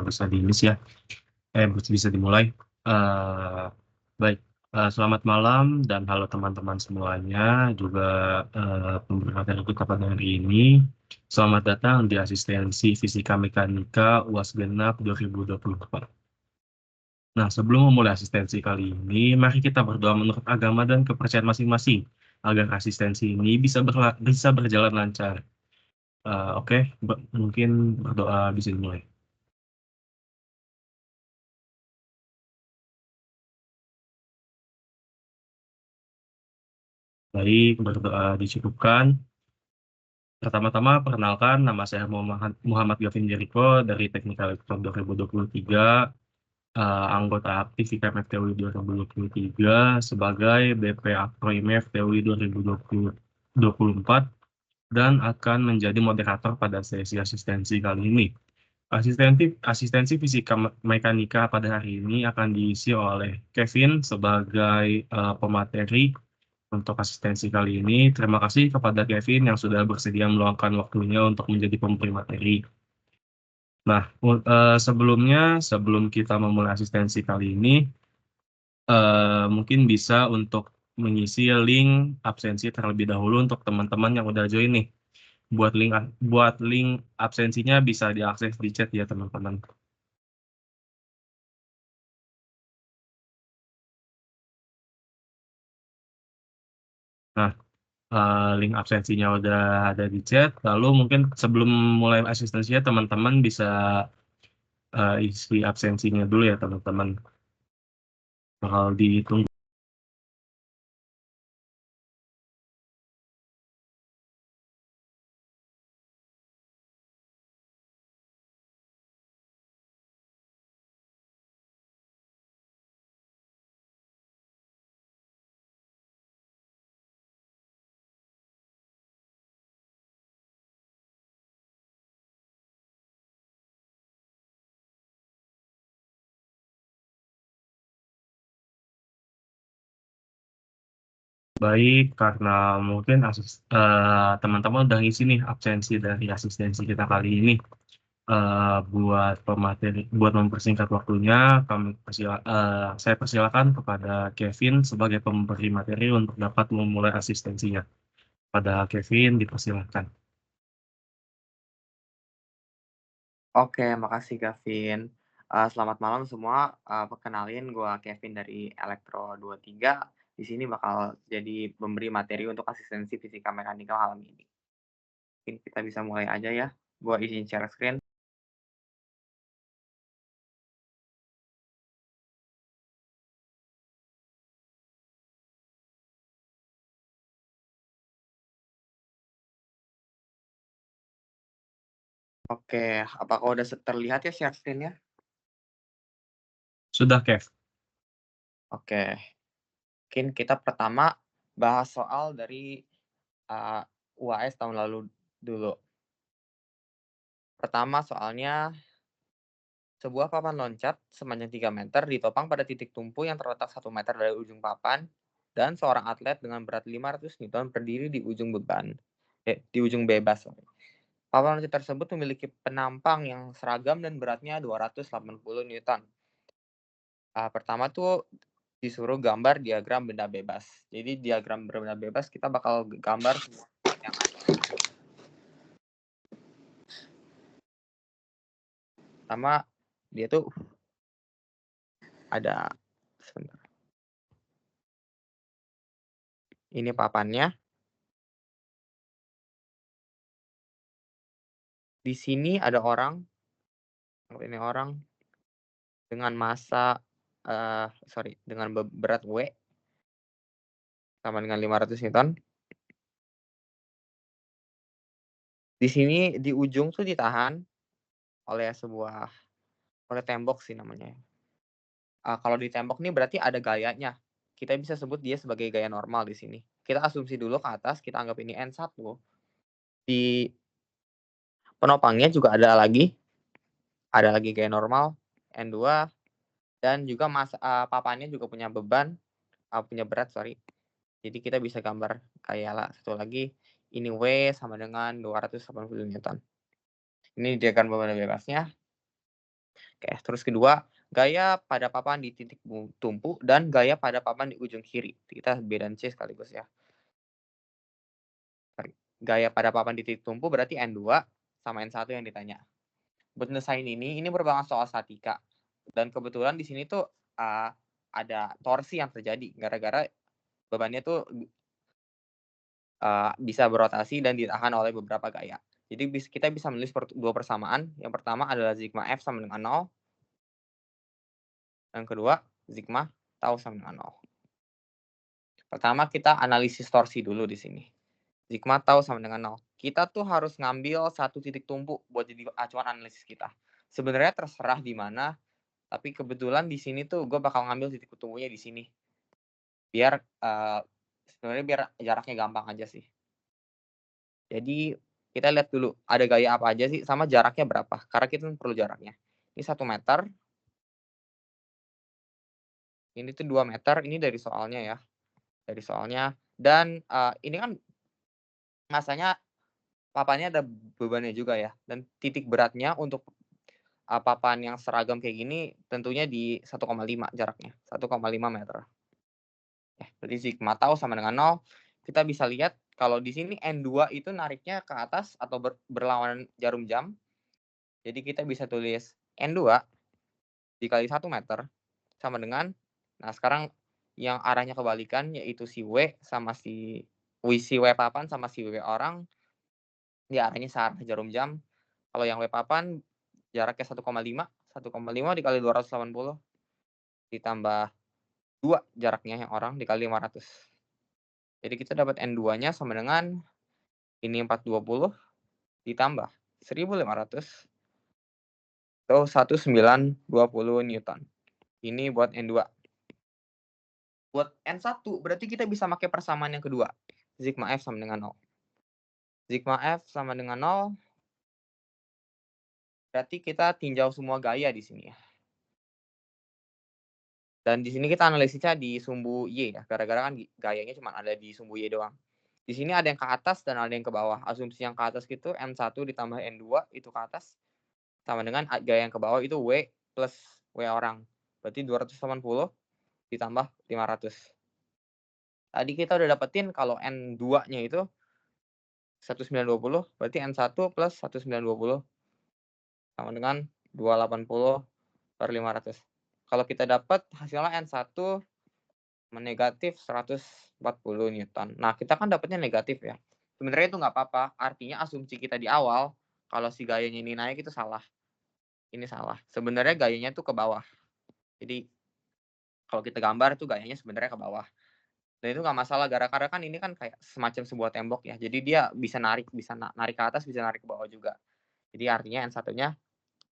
bisa ya. Bisa dimulai. Eh, Baik, selamat malam dan halo teman-teman semuanya, juga pemberi materi kita pada hari ini. Selamat datang di Asistensi Fisika Mekanika UAS Genap 2024. Nah, sebelum memulai asistensi kali ini, mari kita berdoa menurut agama dan kepercayaan masing-masing agar asistensi ini bisa berjalan lancar. Oke, mungkin berdoa bisa dimulai. Baik, berdoa dicukupkan. Pertama-tama, perkenalkan, nama saya Muhammad Gavin Jericho dari Teknik Elektron 2023, anggota aktif IKMF TUI 2023 sebagai BP Akro IMF TUI 2024 dan akan menjadi moderator pada sesi asistensi kali ini. Asistensi fisika mekanika pada hari ini akan diisi oleh Kevin sebagai pemateri untuk asistensi kali ini. Terima kasih kepada Kevin yang sudah bersedia meluangkan waktunya untuk menjadi pemberi materi. Nah, sebelum kita memulai asistensi kali ini, mungkin bisa untuk mengisi link absensi terlebih dahulu untuk teman-teman yang udah join nih. Buat link absensinya bisa diakses di chat ya teman-teman. Nah, link absensinya udah ada di chat. Lalu mungkin sebelum mulai asistensinya teman-teman bisa isi absensinya dulu ya teman-teman. Bakal ditunggu. Baik, karena mungkin teman-teman udah ngisi nih absensi dari asistensi kita kali ini. Buat mempersingkat waktunya, saya persilakan kepada Kevin sebagai pemberi materi untuk dapat memulai asistensinya. Pada Kevin, dipersilakan. Oke, makasih Gavin. Selamat malam semua. Perkenalin, gue Kevin dari Elektro 23. Di sini bakal jadi pemberi materi untuk asistensi fisika mekanika malam ini. Mungkin kita bisa mulai aja ya. Gue izin share screen. Oke, apakah udah terlihat ya share screen-nya? Sudah, Kev. Oke, mungkin kita pertama bahas soal dari UAS tahun lalu dulu. Pertama soalnya, sebuah papan loncat sepanjang 3 meter ditopang pada titik tumpu yang terletak 1 meter dari ujung papan, dan seorang atlet dengan berat 500 Newton berdiri di ujung bebas. Papan loncat tersebut memiliki penampang yang seragam dan beratnya 280 Newton. Pertama tuh disuruh gambar diagram benda bebas. Jadi diagram benda bebas kita bakal gambar semua yang ada. Pertama dia tuh ada, sebentar. Ini papannya. Di sini ada orang. Ini orang dengan dengan berat W sama dengan 500 Newton. Di sini di ujung tuh ditahan oleh tembok sih namanya. Kalau di tembok nih berarti ada gayanya. Kita bisa sebut dia sebagai gaya normal di sini. Kita asumsi dulu ke atas, kita anggap ini N1. Di penopangnya juga ada lagi gaya normal N2, dan juga papannya juga punya berat. Jadi kita bisa gambar kayak satu lagi, ini W sama dengan 280 Newton. Ini diagram beban bebasnya. Oke, terus kedua, gaya pada papan di titik tumpu dan gaya pada papan di ujung kiri. Kita B dan C sekaligus ya. Gaya pada papan di titik tumpu berarti N2 sama N1 yang ditanya. Buat ngesain ini merupakan soal statika. Dan kebetulan di sini tuh ada torsi yang terjadi gara-gara bebannya tuh bisa berotasi dan ditahan oleh beberapa gaya. Jadi kita bisa menulis dua persamaan. Yang pertama adalah sigma F sama dengan 0. Yang kedua, sigma tau sama dengan 0. Pertama kita analisis torsi dulu di sini. Sigma tau sama dengan 0. Kita tuh harus ngambil satu titik tumpu buat jadi acuan analisis kita. Sebenarnya terserah di mana, tapi kebetulan di sini tuh gue bakal ngambil titik tumpunya di sini. Biar sebenarnya biar jaraknya gampang aja sih. Jadi kita lihat dulu ada gaya apa aja sih sama jaraknya berapa. Karena kita perlu jaraknya. Ini 1 meter. Ini tuh 2 meter. Ini dari soalnya ya. Dari soalnya. Dan ini kan masanya papannya ada bebannya juga ya. Dan titik beratnya untuk papan yang seragam kayak gini tentunya di 1,5 jaraknya. 1,5 meter. Berarti sigma tau sama dengan 0. Kita bisa lihat kalau di sini N2 itu nariknya ke atas atau berlawanan jarum jam. Jadi kita bisa tulis N2 dikali 1 meter sama dengan, nah sekarang yang arahnya kebalikan yaitu si W sama si W papan sama si W orang, dia arahnya searah jarum jam. Kalau yang W papan jaraknya 1,5 dikali 280 ditambah 2 jaraknya yang orang dikali 500. Jadi kita dapat N2-nya sama dengan ini 420 ditambah 1500 atau 1920 Newton. Ini buat N2. Buat N1 berarti kita bisa pakai persamaan yang kedua. Sigma F sama dengan 0. Sigma F sama dengan 0. Berarti kita tinjau semua gaya di sini ya. Dan di sini kita analisisnya di sumbu Y ya. Gara-gara kan gayanya cuma ada di sumbu Y doang. Di sini ada yang ke atas dan ada yang ke bawah. Asumsi yang ke atas itu N1 ditambah N2 itu ke atas. Sama dengan gaya yang ke bawah itu W plus W orang. Berarti 280 ditambah 500. Tadi kita udah dapetin kalau N2-nya itu 1920, berarti N1 plus 1920 sama dengan 280 per 500. Kalau kita dapat hasilnya N1 negatif 140 Newton. Nah, kita kan dapatnya negatif ya. Sebenarnya itu nggak apa-apa. Artinya asumsi kita di awal, kalau si gayanya ini naik itu salah. Ini salah. Sebenarnya gayanya tuh ke bawah. Jadi, kalau kita gambar tuh gayanya sebenarnya ke bawah. Dan itu nggak masalah, gara-gara kan ini kan kayak semacam sebuah tembok ya. Jadi dia bisa narik ke atas, bisa narik ke bawah juga. Jadi artinya N1-nya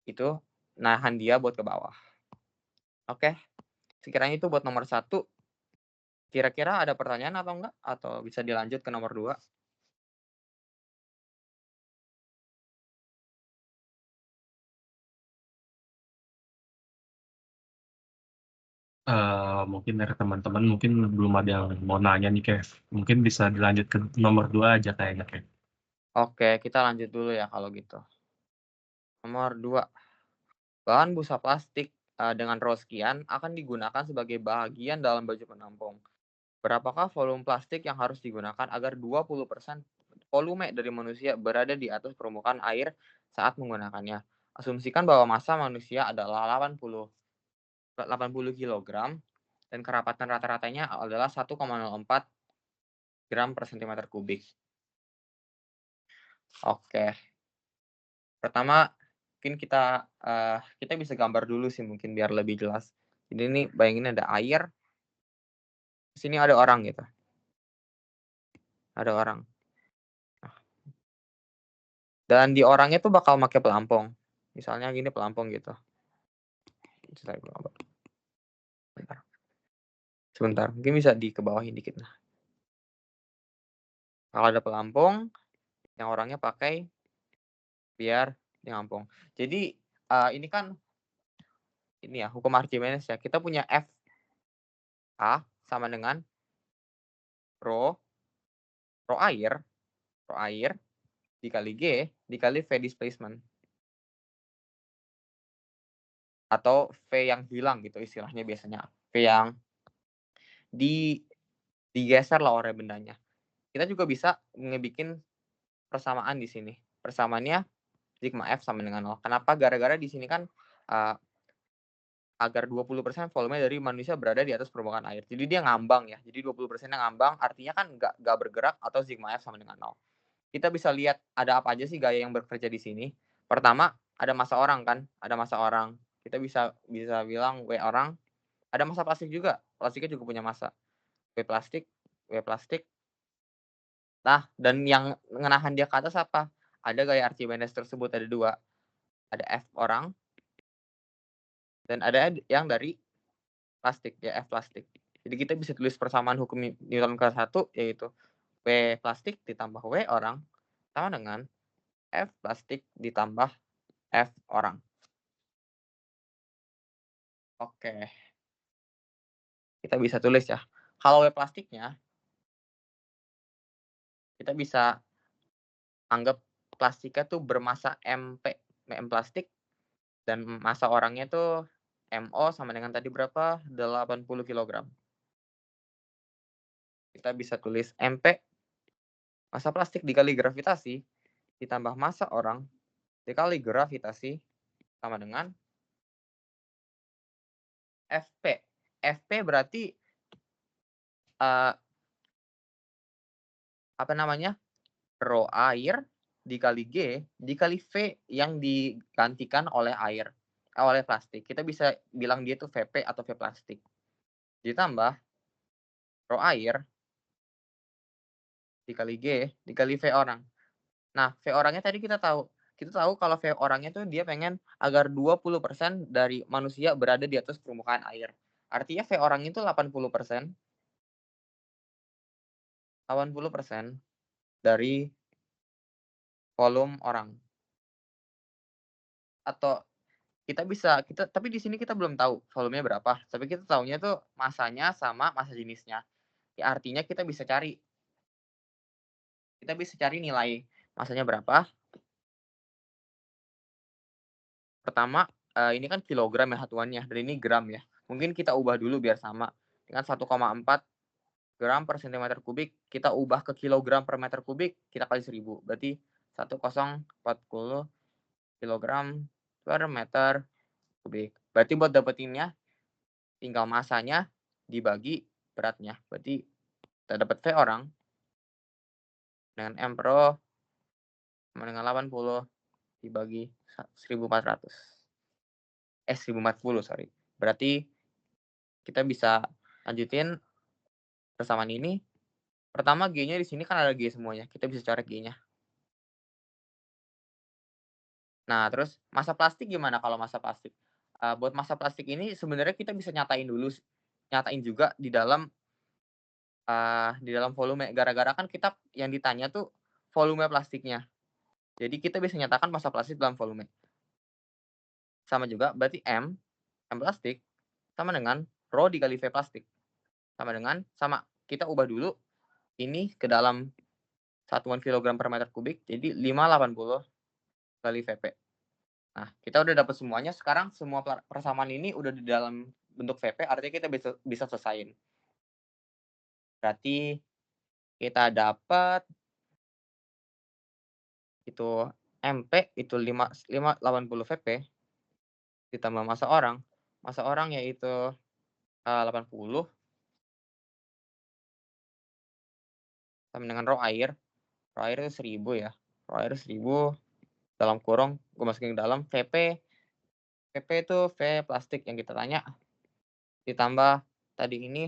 itu nahan dia buat ke bawah. Oke, sekiranya itu buat nomor 1. Kira-kira ada pertanyaan atau enggak? Atau bisa dilanjut ke nomor 2? Mungkin dari teman-teman mungkin belum ada yang mau nanya nih, Kev. Mungkin bisa dilanjut ke nomor 2 aja kayaknya, Kev. Oke, kita lanjut dulu ya kalau gitu. Nomor 2. Bahan busa plastik dengan rho sekian akan digunakan sebagai bagian dalam baju penampung. Berapakah volume plastik yang harus digunakan agar 20% volume dari manusia berada di atas permukaan air saat menggunakannya? Asumsikan bahwa massa manusia adalah 80 kg dan kerapatan rata-ratanya adalah 1,04 gram per cm kubik. Oke. Pertama, mungkin kita bisa gambar dulu sih mungkin biar lebih jelas. Jadi ini bayangin ada air. Di sini ada orang gitu. Ada orang. Dan di orangnya tuh bakal pakai pelampung. Misalnya gini pelampung gitu. Sebentar, mungkin bisa dikebawahin dikit. Nah, kalau ada pelampung, yang orangnya pakai biar ngampung. Jadi ini kan ini ya hukum Archimedes ya. Kita punya F A sama dengan rho air dikali G dikali V displacement. atau V yang hilang gitu istilahnya biasanya. V yang digeser lah oleh bendanya. Kita juga bisa ngebikin persamaan di sini. Persamaannya sigma F sama dengan 0. Kenapa? Gara-gara di sini kan agar 20% volume dari manusia berada di atas permukaan air. Jadi dia ngambang ya. Jadi 20%-nya ngambang, artinya kan nggak bergerak atau sigma F sama dengan 0. Kita bisa lihat ada apa aja sih gaya yang bekerja di sini. Pertama, ada massa orang kan, ada massa orang. Kita bisa bilang W orang. Ada massa plastik juga. Plastiknya juga punya massa. W plastik. Nah, dan yang menahan dia ke atas apa? Ada gaya Archimedes tersebut ada 2. Ada F orang dan ada yang dari plastik, ya F plastik. Jadi kita bisa tulis persamaan hukum Newton ke-1 yaitu W plastik ditambah W orang sama dengan F plastik ditambah F orang. Oke. Kita bisa tulis ya. Kalau W plastiknya, kita bisa anggap plastiknya tuh bermassa MP, M plastik, dan massa orangnya tuh MO sama dengan tadi berapa? 80 kg. Kita bisa tulis MP, massa plastik dikali gravitasi, ditambah massa orang, dikali gravitasi, sama dengan FP. FP berarti, apa namanya, rho air dikali G, dikali V yang digantikan oleh air, oleh plastik. Kita bisa bilang dia itu VP atau V plastik. Ditambah rho air dikali G, dikali V orang. Nah, V orangnya tadi kita tahu kalau V orangnya tuh dia pengen agar 20% dari manusia berada di atas permukaan air. Artinya V orang itu 80% dari volume orang. Atau tapi di sini kita belum tahu volumenya berapa, tapi kita tahunya tuh massanya sama massa jenisnya. Ya artinya kita bisa cari nilai massanya berapa. Pertama, ini kan kilogram ya satuannya, dan ini gram ya. Mungkin kita ubah dulu biar sama. Dengan 1,4 gram per cm kubik, kita ubah ke kilogram per meter kubik, kita kali 1000. Berarti 1040 kilogram per meter kubik. Berarti buat dapetinnya, tinggal massanya dibagi beratnya. Berarti kita dapat V orang dengan M pro sama dengan 80 dibagi 1400. 1040, sorry. Berarti kita bisa lanjutin persamaan ini. Pertama G-nya di sini kan ada G semuanya. Kita bisa coret G-nya. Nah, terus massa plastik gimana kalau massa plastik? Buat massa plastik ini sebenarnya kita bisa nyatain juga di dalam volume. Gara-gara kan kita yang ditanya tuh volume plastiknya. Jadi kita bisa nyatakan massa plastik dalam volume. Sama juga berarti M plastik sama dengan rho dikali V plastik. Sama kita ubah dulu ini ke dalam satuan kilogram per meter kubik, jadi 580 kali Vp. Nah, kita udah dapat semuanya. Sekarang semua persamaan ini udah di dalam bentuk Vp, artinya kita bisa selesain. Berarti kita dapat itu MP itu 580 Vp ditambah massa orang. Massa orang yaitu 80 sama dengan rho air. Rho air itu 1000 ya. Rho air 1000 dalam kurung, gue masukin ke dalam Vp itu V plastik yang kita tanya, ditambah tadi ini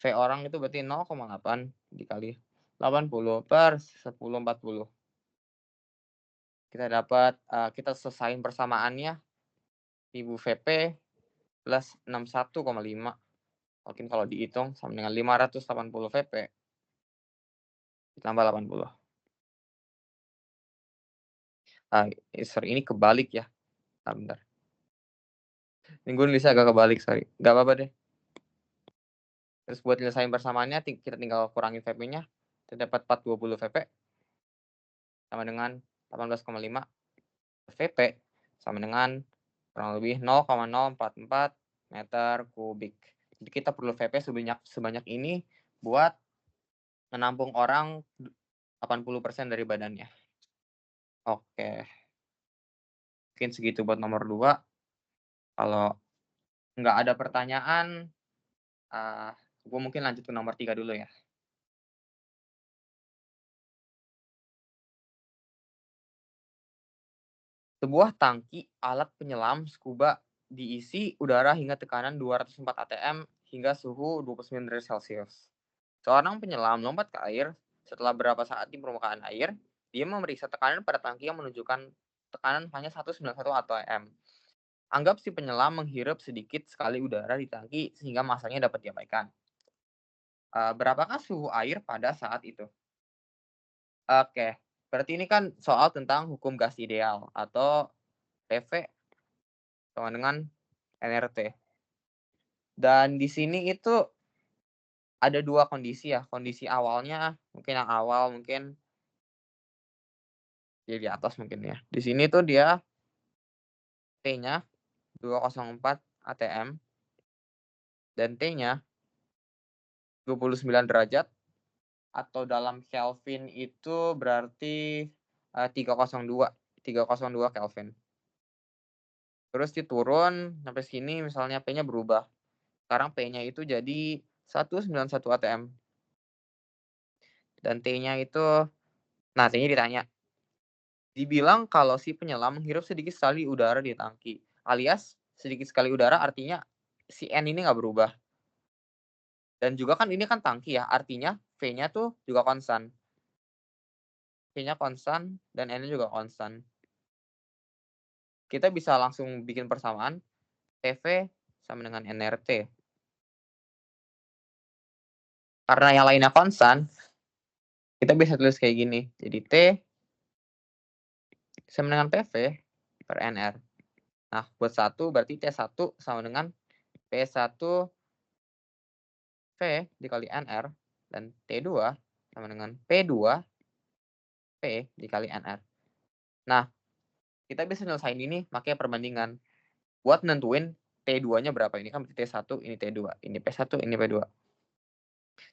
V orang itu berarti 0,8 dikali 80 per 1040. Kita dapat, kita selesain persamaannya 1000 Vp plus 61,5. Mungkin kalau dihitung sama dengan 580 Vp ditambah 80. Sorry, ini kebalik ya. Bentar. Ini gue nulisnya agak kebalik, sorry. Gak apa-apa deh. Terus buat nyelesain persamaannya, kita tinggal kurangin Vp-nya. Kita dapat 420 Vp sama dengan 18,5. Vp sama dengan kurang lebih 0,044 meter kubik. Jadi kita perlu VP sebanyak ini buat menampung orang 80% dari badannya. Oke, mungkin segitu buat nomor 2. Kalau nggak ada pertanyaan, gue mungkin lanjut ke nomor 3 dulu ya. Sebuah tangki alat penyelam scuba diisi udara hingga tekanan 204 atm hingga suhu 29 derajat Celcius. Seorang penyelam lompat ke air. Setelah beberapa saat di permukaan air, dia memeriksa tekanan pada tangki yang menunjukkan tekanan hanya 191 atm. Anggap si penyelam menghirup sedikit sekali udara di tangki sehingga masanya dapat diabaikan. Berapakah suhu air pada saat itu? Oke, berarti ini kan soal tentang hukum gas ideal atau PV sama dengan NRT. Dan di sini itu ada 2 kondisi ya. Kondisi awalnya, mungkin yang awal mungkin di atas mungkin ya. Di sini tuh dia T-nya 204 atm dan T-nya 29 derajat atau dalam Kelvin itu berarti 302 Kelvin. Terus diturun sampai sini misalnya P-nya berubah. Sekarang P-nya itu jadi 191 atm. Dan T-nya itu, nah T-nya ditanya. Dibilang kalau si penyelam menghirup sedikit sekali udara di tangki. Alias sedikit sekali udara artinya si N ini nggak berubah. Dan juga kan ini kan tangki ya, artinya V-nya tuh juga konstan. V-nya konstan dan N-nya juga konstan. Kita bisa langsung bikin persamaan PV sama dengan NRT. Karena yang lainnya konstan, kita bisa tulis kayak gini. Jadi T sama dengan PV per NR. Nah, buat 1 berarti T1 sama dengan P1 V dikali NR. Dan T2 sama dengan P2 P dikali NR. Nah, kita bisa nyelesain ini pakai perbandingan. Buat nentuin T2-nya berapa. Ini kan berarti T1, ini T2. Ini P1, ini P2.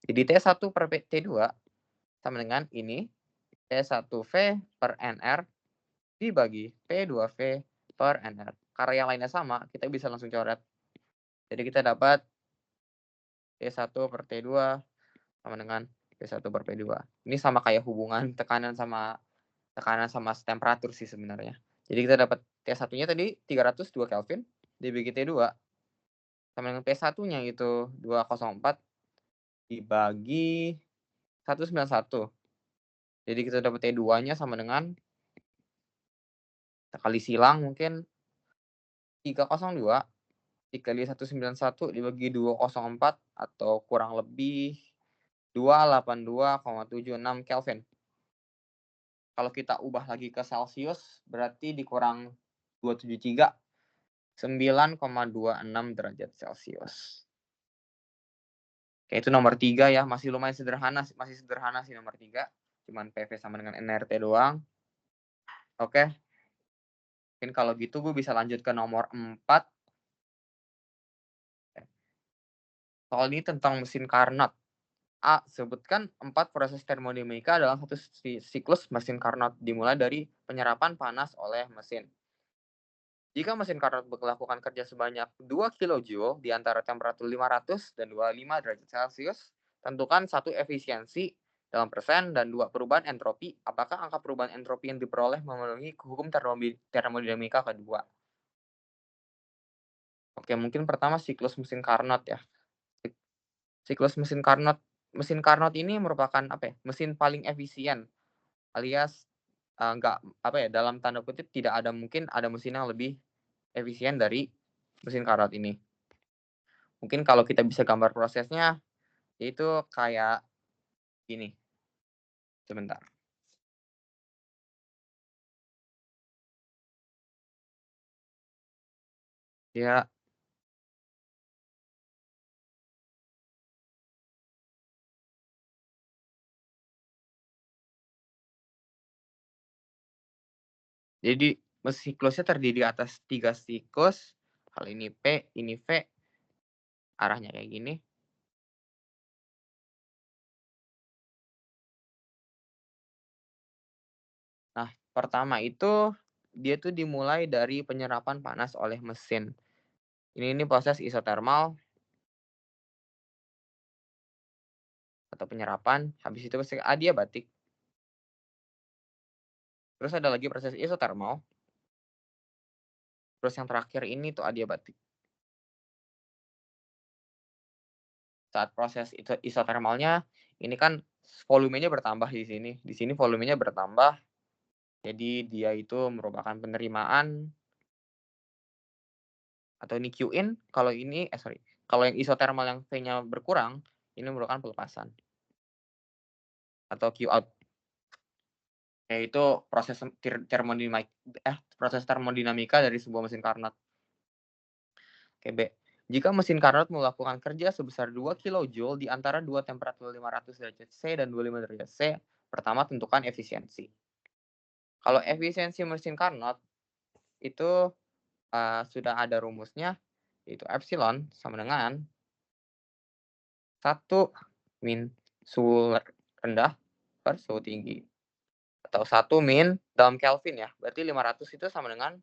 Jadi T1 per T2 sama dengan ini T1V per NR dibagi P2V per NR. Karena yang lainnya sama, kita bisa langsung coret. Jadi kita dapat T1 per T2 sama dengan P1 per P2. Ini sama kayak hubungan tekanan sama temperatur sih sebenarnya. Jadi kita dapat T1-nya tadi 302 Kelvin dibagi T2 sama dengan P1-nya itu 204 dibagi 191. Jadi kita dapat T2-nya sama dengan kita kali silang mungkin 302 dikali 191 dibagi 204 atau kurang lebih 282,76 Kelvin. Kalau kita ubah lagi ke Celsius berarti dikurang 273 9,26 derajat Celcius. Oke, itu nomor 3 ya, masih lumayan sederhana sih nomor 3. Cuman PV sama dengan NRT doang. Oke. Mungkin kalau gitu gue bisa lanjut ke nomor 4. Soal ini tentang mesin Carnot. A. Sebutkan 4 proses termodinamika dalam satu siklus mesin Carnot dimulai dari penyerapan panas oleh mesin. Jika mesin Carnot melakukan kerja sebanyak 2 kJ di antara temperatur 500 dan 25 derajat Celcius, tentukan 1 efisiensi dalam persen dan 2 perubahan entropi. Apakah angka perubahan entropi yang diperoleh memenuhi hukum termodinamika kedua? Oke, mungkin pertama siklus mesin Carnot ya. Siklus mesin Carnot ini merupakan apa ya? Mesin paling efisien alias enggak apa ya, dalam tanda kutip tidak ada mungkin ada mesin yang lebih efisien dari mesin Carnot ini. Mungkin kalau kita bisa gambar prosesnya, itu kayak gini. Sebentar. Ya, jadi siklusnya terdiri atas 3 siklus. Hal ini P, ini V. Arahnya kayak gini. Nah, pertama itu dia tuh dimulai dari penyerapan panas oleh mesin. Ini proses isotermal atau penyerapan. Habis itu adiabatik. Terus ada lagi proses isotermal. Terus yang terakhir ini tuh adiabatik. Saat proses isotermalnya, ini kan volumenya bertambah di sini. Di sini volumenya bertambah. Jadi dia itu merupakan penerimaan atau ini Q in. Kalau ini kalau yang isotermal yang V-nya berkurang, ini merupakan pelepasan atau Q out. Yaitu proses termodinamika dari sebuah mesin Carnot. Oke, B. Jika mesin Carnot melakukan kerja sebesar 2 kJ di antara dua temperatur 500 derajat C dan 25 derajat C, pertama tentukan efisiensi. Kalau efisiensi mesin Carnot itu sudah ada rumusnya, yaitu epsilon sama dengan 1 min suhu rendah per suhu tinggi. Atau 1 min dalam Kelvin ya. Berarti 500 itu sama dengan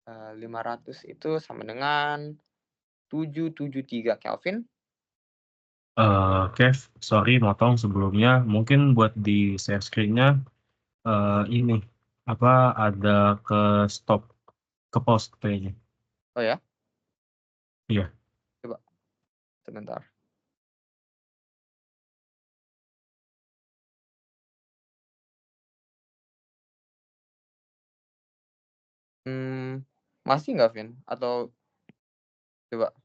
773 Kelvin. Kev, sorry motong sebelumnya. Mungkin buat di share screen-nya ini ada ke stop, ke pause kayaknya. Oh ya? Iya. Coba sebentar. Masih nggak, Vin? Atau coba.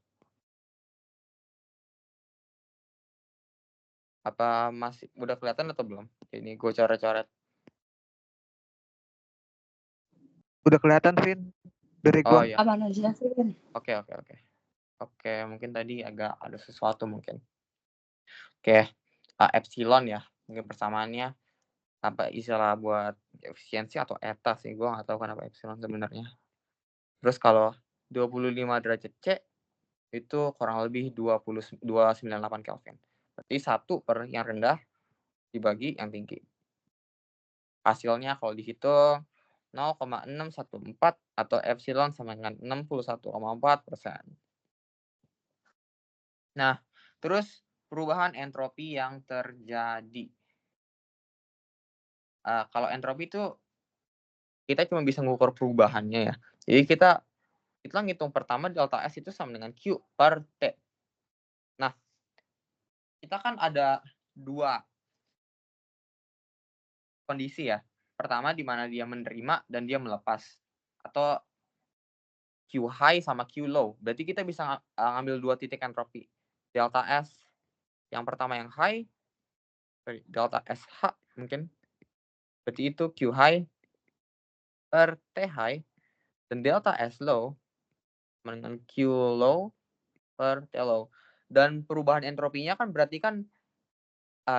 Apa masih udah kelihatan atau belum? Ini gue coret-coret. Udah kelihatan, Vin. Dari Oh gua. iya. Aman aja, Vin. Oke. Oke, mungkin tadi agak ada sesuatu mungkin. Oke, epsilon ya. Mungkin persamaannya apa istilah buat efisiensi atau eta sih. Gue nggak tahu kenapa epsilon sebenarnya. Terus kalau 25 derajat C itu kurang lebih 298 Kelvin. Berarti 1 per yang rendah dibagi yang tinggi. Hasilnya kalau dihitung 0,614 atau epsilon sama dengan 61,4%. Nah, terus perubahan entropi yang terjadi. Kalau entropi itu kita cuma bisa mengukur perubahannya ya. Jadi kita ngitung pertama delta S itu sama dengan Q per T. Nah, kita kan ada 2 kondisi ya. Pertama di mana dia menerima dan dia melepas. Atau Q high sama Q low. Berarti kita bisa ngambil 2 titik entropi. Delta S yang pertama yang high, delta SH mungkin. Berarti itu Q high per T high. Dan delta S low dengan Q low per T low. Dan perubahan entropinya kan berarti kan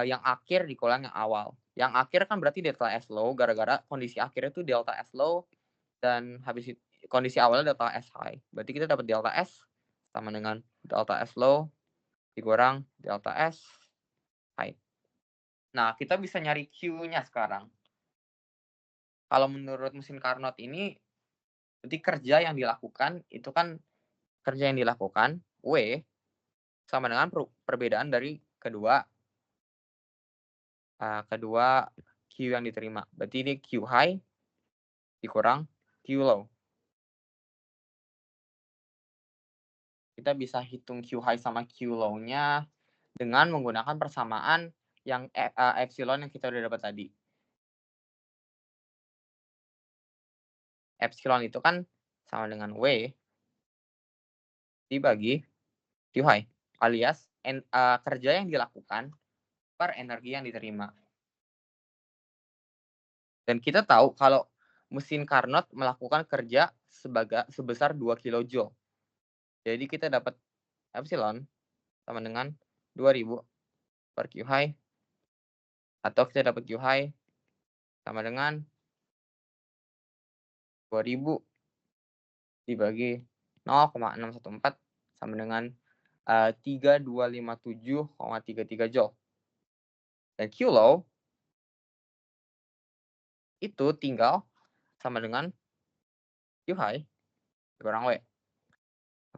yang akhir dikulang yang awal. Yang akhir kan berarti delta S low gara-gara kondisi akhirnya itu delta S low dan habis itu kondisi awalnya delta S high. Berarti kita dapat delta S sama dengan delta S low dikurang delta S high. Nah, kita bisa nyari Q-nya sekarang. Kalau menurut mesin Carnot ini, berarti kerja yang dilakukan itu kan kerja yang dilakukan W sama dengan perbedaan dari kedua Q yang diterima. Berarti ini Q high dikurang Q low. Kita bisa hitung Q high sama Q low-nya dengan menggunakan persamaan yang epsilon yang kita udah dapat tadi. Epsilon itu kan sama dengan W dibagi Q high, alias kerja yang dilakukan per energi yang diterima. Dan kita tahu kalau mesin Carnot melakukan kerja sebesar 2 kJ. Jadi kita dapat epsilon sama dengan 2000 per Q high, atau kita dapat Q high sama dengan 2000 dibagi 0,614 sama dengan 3257,33 Joule. Dan kilo itu tinggal sama dengan Q high dikurang W.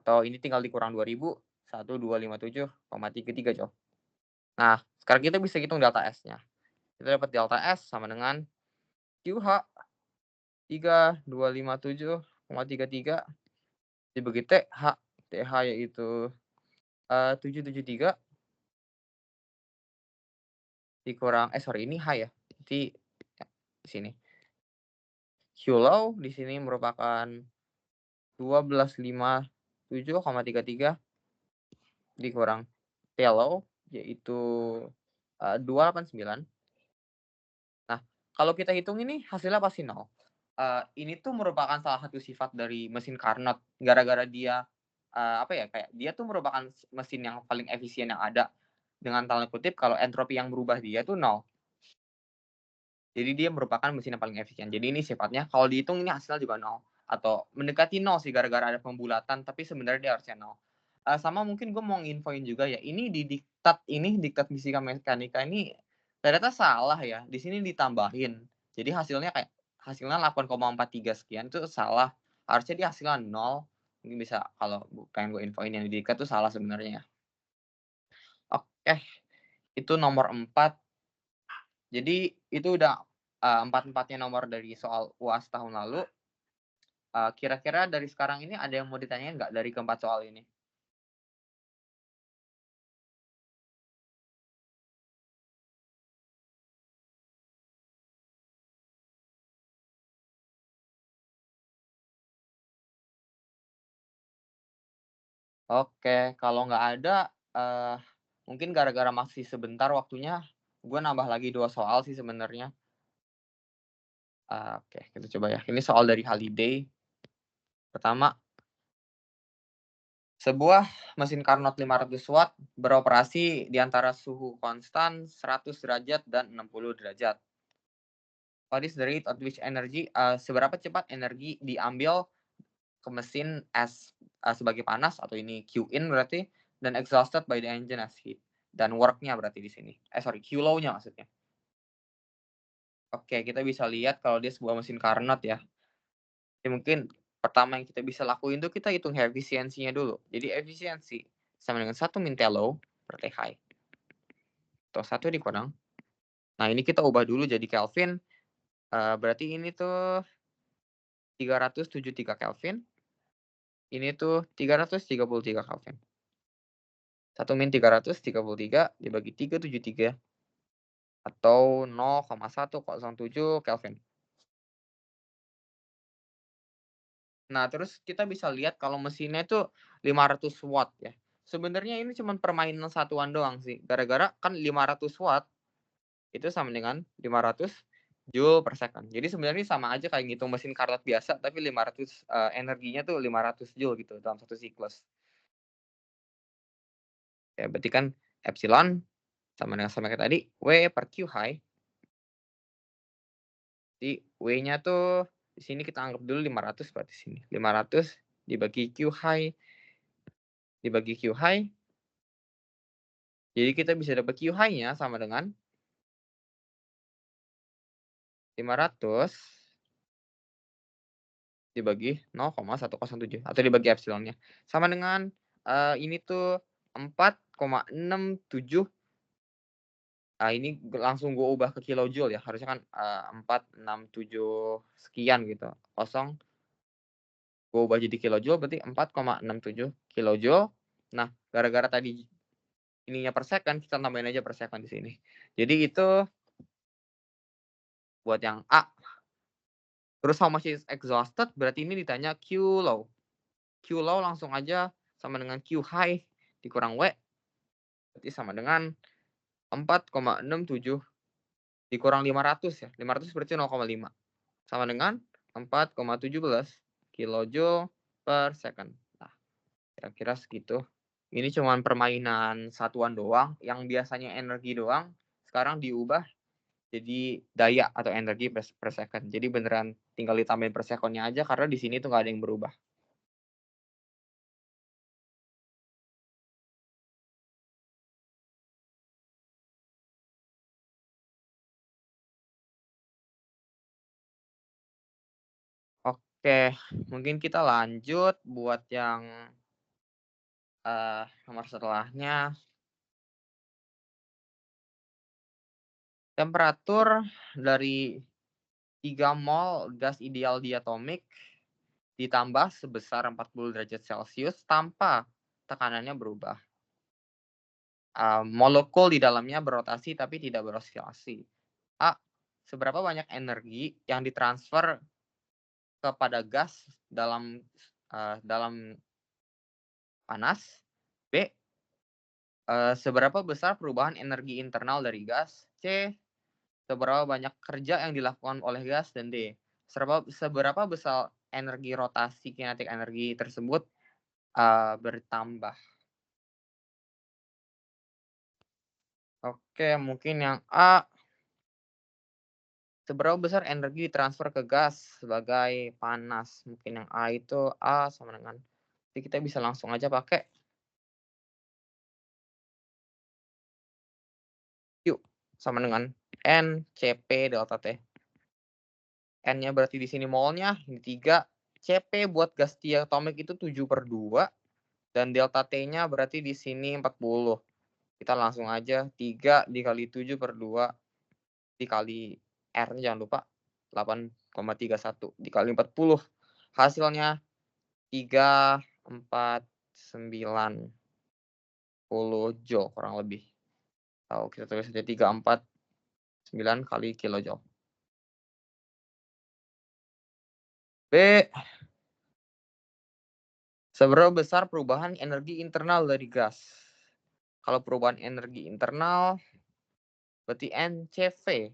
Atau ini tinggal dikurang 2000, 1257,33 Joule. Nah, sekarang kita bisa hitung delta S-nya. Kita dapat delta S sama dengan QH 3257,33 dibagi TH. TH yaitu 773 dikurang ini H ya. Jadi di sini. Q low di sini merupakan 1257,33 dikurang T low yaitu 289. Nah, kalau kita hitung ini hasilnya pasti 0. Ini tuh merupakan salah satu sifat dari mesin Carnot gara-gara dia kayak dia tuh merupakan mesin yang paling efisien yang ada. Dengan tanda kutip kalau entropi yang berubah dia tuh 0. Jadi dia merupakan mesin yang paling efisien. Jadi ini sifatnya kalau dihitung ini hasilnya juga 0 atau mendekati 0 sih gara-gara ada pembulatan tapi sebenarnya dia harusnya 0. Sama mungkin gue mau nginfoin juga ya, ini di diktat fisika mekanika ini ternyata salah ya. Di sini ditambahin. Jadi hasilnya 8,43 sekian itu salah. Harusnya dia hasilnya 0. Mungkin bisa kalau pengen gue infoin yang di diktat itu salah sebenarnya. Oke. Itu nomor 4. Jadi itu udah 4-4-nya nomor dari soal UAS tahun lalu. Kira-kira dari sekarang ini ada yang mau ditanyain nggak dari keempat soal ini? Oke, kalau nggak ada, mungkin gara-gara masih sebentar waktunya, gue nambah lagi 2 soal sih sebenarnya. Oke, kita coba ya. Ini soal dari Holiday. Pertama, sebuah mesin Carnot 500 watt beroperasi di antara suhu konstan 100 derajat dan 60 derajat. What is the rate at which energy, seberapa cepat energi diambil ke mesin S sebagai panas atau ini Q in berarti dan exhausted by the engine as heat dan work-nya berarti di sini. Q low-nya maksudnya. Oke, kita bisa lihat kalau dia sebuah mesin Carnot ya. Jadi mungkin pertama yang kita bisa lakuin tuh kita hitung efisiensinya dulu. Jadi efisiensi sama dengan 1 min T low per T high. Atau 1 dikurang. Nah, ini kita ubah dulu jadi Kelvin. Berarti ini tuh 373 Kelvin. Ini tuh 333 Kelvin. 1 min 333 dibagi 373 atau 0,107 Kelvin. Nah, terus kita bisa lihat kalau mesinnya itu 500 watt ya. Sebenarnya ini cuma permainan satuan doang sih. Gara-gara kan 500 watt itu sama dengan 500 Joule per second. Jadi sebenarnya sama aja kayak ngitung mesin Carnot biasa, tapi 500 energinya tuh 500 Joule gitu dalam satu siklus. Ya, berarti kan epsilon sama kayak tadi, W per Q high. Jadi W-nya tuh di sini kita anggap dulu 500 berarti sini. 500 dibagi Q high dibagi Q high. Jadi kita bisa dapat Q high-nya sama dengan 500 dibagi 0,107 atau dibagi epsilonnya. Sama dengan ini tuh 4,67. Ini langsung gue ubah ke kilojoule ya. Harusnya kan 467 sekian gitu. Kosong. Gue ubah jadi kilojoule berarti 4,67 kilojoule. Nah, gara-gara tadi ininya per second, kita tambahin aja per second di sini. Jadi itu buat yang A. Terus how much is exhausted berarti ini ditanya Q low. Q low langsung aja sama dengan Q high dikurang W. Berarti sama dengan 4,67 dikurang 500 ya. 500 berarti 0,5. Sama dengan 4,17 kilojoule per second. Nah, kira-kira segitu. Ini cuma permainan satuan doang, yang biasanya energi doang, sekarang diubah jadi daya atau energi per second. Jadi beneran tinggal ditambahin per secondnya aja karena di sini tuh nggak ada yang berubah. Oke, mungkin kita lanjut buat yang nomor setelahnya. Temperatur dari 3 mol gas ideal diatomik ditambah sebesar 40 derajat Celcius tanpa tekanannya berubah. Molekul di dalamnya berotasi tapi tidak berosilasi. A. Seberapa banyak energi yang ditransfer kepada gas dalam panas? B. Seberapa besar perubahan energi internal dari gas? C. Seberapa banyak kerja yang dilakukan oleh gas? Dan D. Seberapa besar energi rotasi kinetik energi tersebut bertambah? Oke, mungkin yang A. Seberapa besar energi ditransfer ke gas sebagai panas? Mungkin yang A itu A sama dengan, jadi kita bisa langsung aja pakai. Q sama dengan NCP delta T. N-nya berarti di sini molnya, ini 3. CP buat gas diatomik itu 7/2. Dan delta T-nya berarti di sini 40. Kita langsung aja 3 dikali 7/2 dikali R-nya jangan lupa 8,31 dikali 40. Hasilnya 349 joule kurang lebih. Kita tulis aja 349 kali kilojoule. B. Seberapa besar perubahan energi internal dari gas? Kalau perubahan energi internal berarti NCV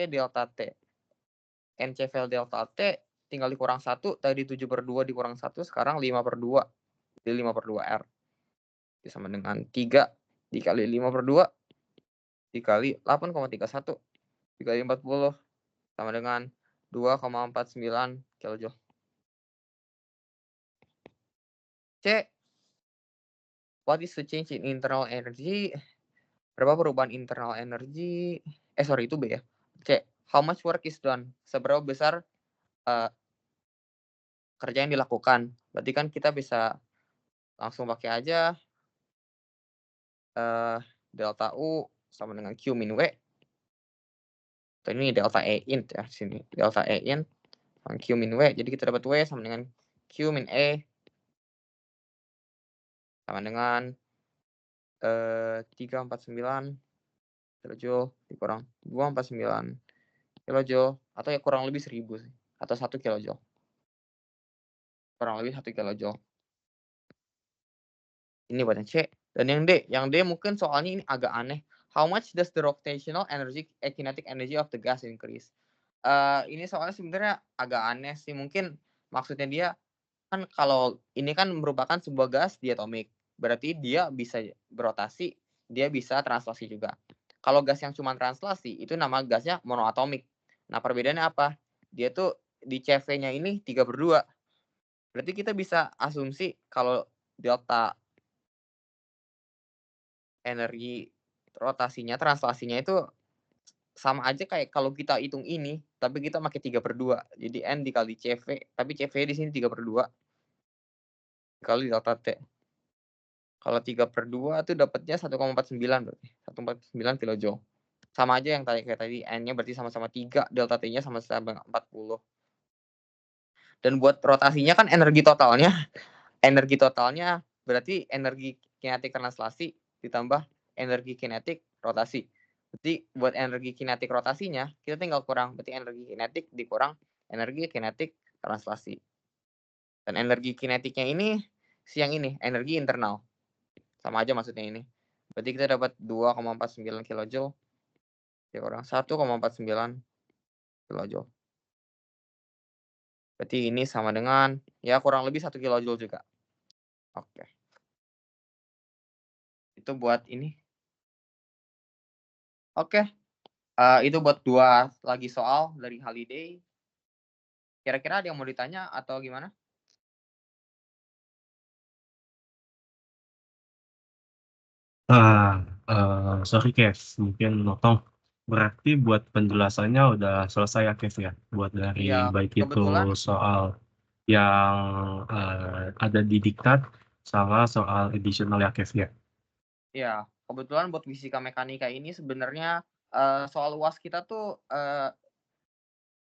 delta T. NCV delta T tinggal dikurang 1, tadi 7/2 dikurang 1, sekarang 5/2. Jadi 5/2 R. Jadi sama dengan 3 dikali 5/2 dikali 8,31 dikali 40 sama dengan 2,49 kilojoule. C. What is the change in internal energy? Berapa perubahan internal energi? Itu B ya. C. How much work is done? Seberapa besar kerja yang dilakukan? Berarti kan kita bisa langsung pakai aja delta U sama dengan Q min W. Atau ini delta E int ya sini. Delta E int sama Q min W. Jadi kita dapat W sama dengan Q min E sama dengan 349 kilojoule dikurang 249 kilojoule atau ya kurang lebih 1000 sih atau 1 kilojoule. Kurang lebih 1 kilojoule. Ini buat yang C. Dan yang D. Yang D mungkin soalnya ini agak aneh. How much does the rotational energy, kinetic energy of the gas increase? Ini soalnya sebenarnya agak aneh sih. Mungkin maksudnya dia kan kalau ini kan merupakan sebuah gas diatomik. Berarti dia bisa berotasi, dia bisa translasi juga. Kalau gas yang cuma translasi, itu nama gasnya monoatomik. Nah, perbedaannya apa? Dia tuh di CV-nya ini 3/2. Berarti kita bisa asumsi kalau delta energi rotasinya, translasinya itu sama aja kayak kalau kita hitung ini, tapi kita pakai 3/2. Jadi N dikali CV, tapi CV di sini 3/2 kali delta T. Kalau 3/2 itu dapatnya 1,49 berarti. 1,49 kilojoule. Sama aja yang tadi kayak tadi, N-nya berarti sama-sama 3, delta T-nya sama-sama 40. Dan buat rotasinya kan energi totalnya berarti energi kinetik translasi ditambah energi kinetik rotasi. Berarti buat energi kinetik rotasinya kita tinggal kurang, berarti energi kinetik dikurang energi kinetik translasi. Dan energi kinetiknya ini yang ini, energi internal. Sama aja maksudnya ini. Berarti kita dapat 2,49 kilojoule dikurang 1,49 kilojoule. Berarti ini sama dengan ya kurang lebih 1 kilojoule juga. Oke. Itu buat ini. Oke. Itu buat 2 lagi soal dari Holiday. Kira-kira ada yang mau ditanya atau gimana? Sorry Kev, mungkin motong. Berarti buat penjelasannya udah selesai ya Kev ya? Buat dari Iya, baik itu kebetulan soal yang ada di diktat sama soal additional ya Kev ya? iya, kebetulan buat fisika mekanika ini sebenarnya, soal UAS kita tuh,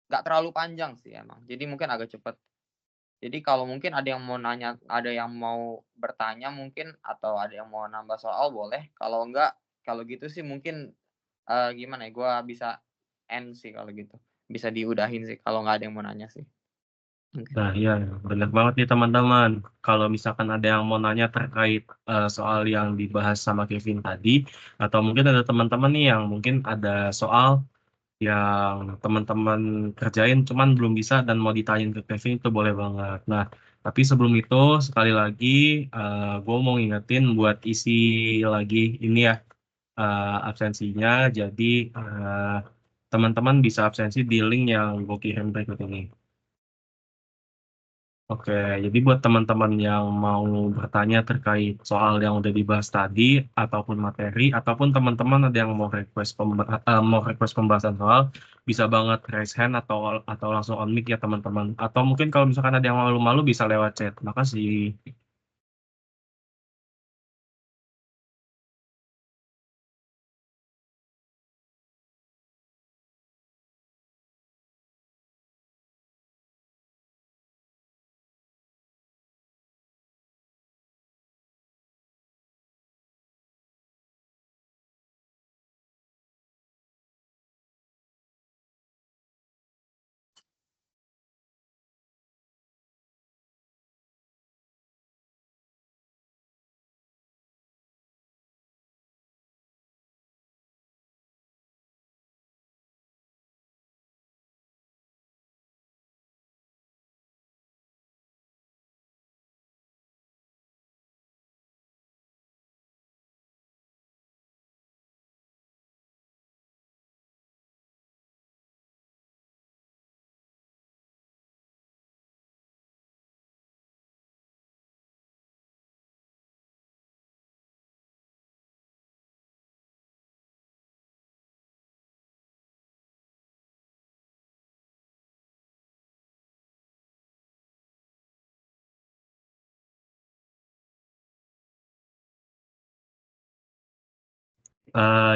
nggak terlalu panjang sih emang, jadi mungkin agak cepet. Jadi kalau mungkin ada yang mau nanya ada yang mau bertanya mungkin atau ada yang mau nambah soal boleh, kalau enggak, kalau gitu sih mungkin, gimana ya, gua bisa end sih kalau gitu. Bisa diudahin sih kalau nggak ada yang mau nanya sih, mungkin. Nah iya, benar banget nih teman-teman. Kalau misalkan ada yang mau nanya terkait soal yang dibahas sama Kevin tadi, atau mungkin ada teman-teman nih yang mungkin ada soal yang teman-teman kerjain cuman belum bisa dan mau ditanyain ke Kevin itu boleh banget. Nah, tapi sebelum itu sekali lagi gue mau ngingetin buat isi lagi ini ya absensinya. Jadi teman-teman bisa absensi di link yang gue kirim berikut ini. Oke, jadi buat teman-teman yang mau bertanya terkait soal yang udah dibahas tadi, ataupun materi, ataupun teman-teman ada yang mau request pembahasan soal, bisa banget raise hand atau langsung on mic ya teman-teman. Atau mungkin kalau misalkan ada yang malu-malu bisa lewat chat. Makasih.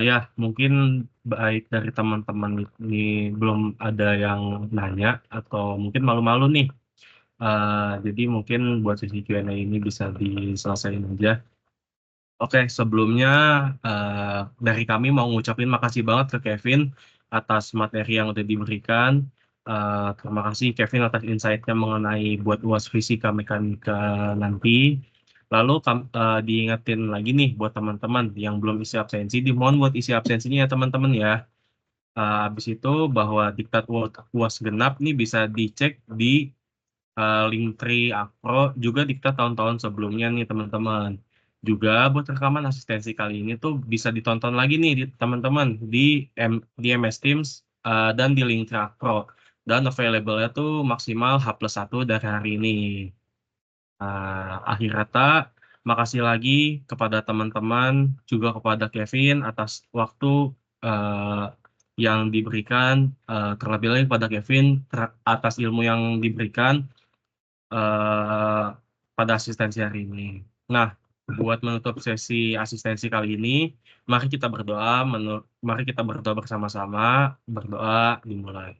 Ya, mungkin baik dari teman-teman ini belum ada yang nanya, atau mungkin malu-malu nih. Jadi mungkin buat sesi Q&A ini bisa diselesaikan aja. Oke, sebelumnya dari kami mau ngucapin makasih banget ke Kevin atas materi yang udah diberikan. Terima kasih Kevin atas insight-nya mengenai buat UAS fisika mekanika nanti. Lalu diingetin lagi nih buat teman-teman yang belum isi absensi, dimohon buat isi absensinya ya teman-teman ya. Habis itu bahwa diktat UAS genap nih bisa dicek di Linktree Akpro juga diktat tahun-tahun sebelumnya nih teman-teman. Juga buat rekaman asistensi kali ini tuh bisa ditonton lagi nih teman-teman di MS Teams dan di Linktree Akpro. Dan available-nya tuh maksimal H+1 dari hari ini. Akhir kata, makasih lagi kepada teman-teman, juga kepada Kevin atas waktu eh, yang diberikan, terlebih lagi kepada Kevin atas ilmu yang diberikan eh, pada asistensi hari ini. Nah, buat menutup sesi asistensi kali ini, mari kita berdoa bersama-sama. Berdoa dimulai.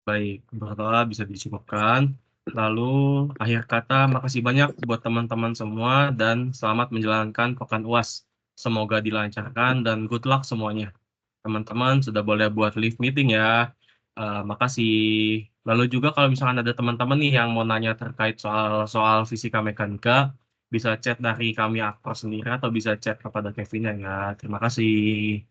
Baik, berdoa bisa dicukupkan. Lalu, akhir kata, makasih banyak buat teman-teman semua dan selamat menjalankan pekan UAS. Semoga dilancarkan dan good luck semuanya. Teman-teman sudah boleh buat live meeting ya. Makasih. Lalu juga kalau misalkan ada teman-teman nih yang mau nanya terkait soal fisika mekanika, bisa chat dari kami aktor sendiri atau bisa chat kepada Kevin ya. Terima kasih.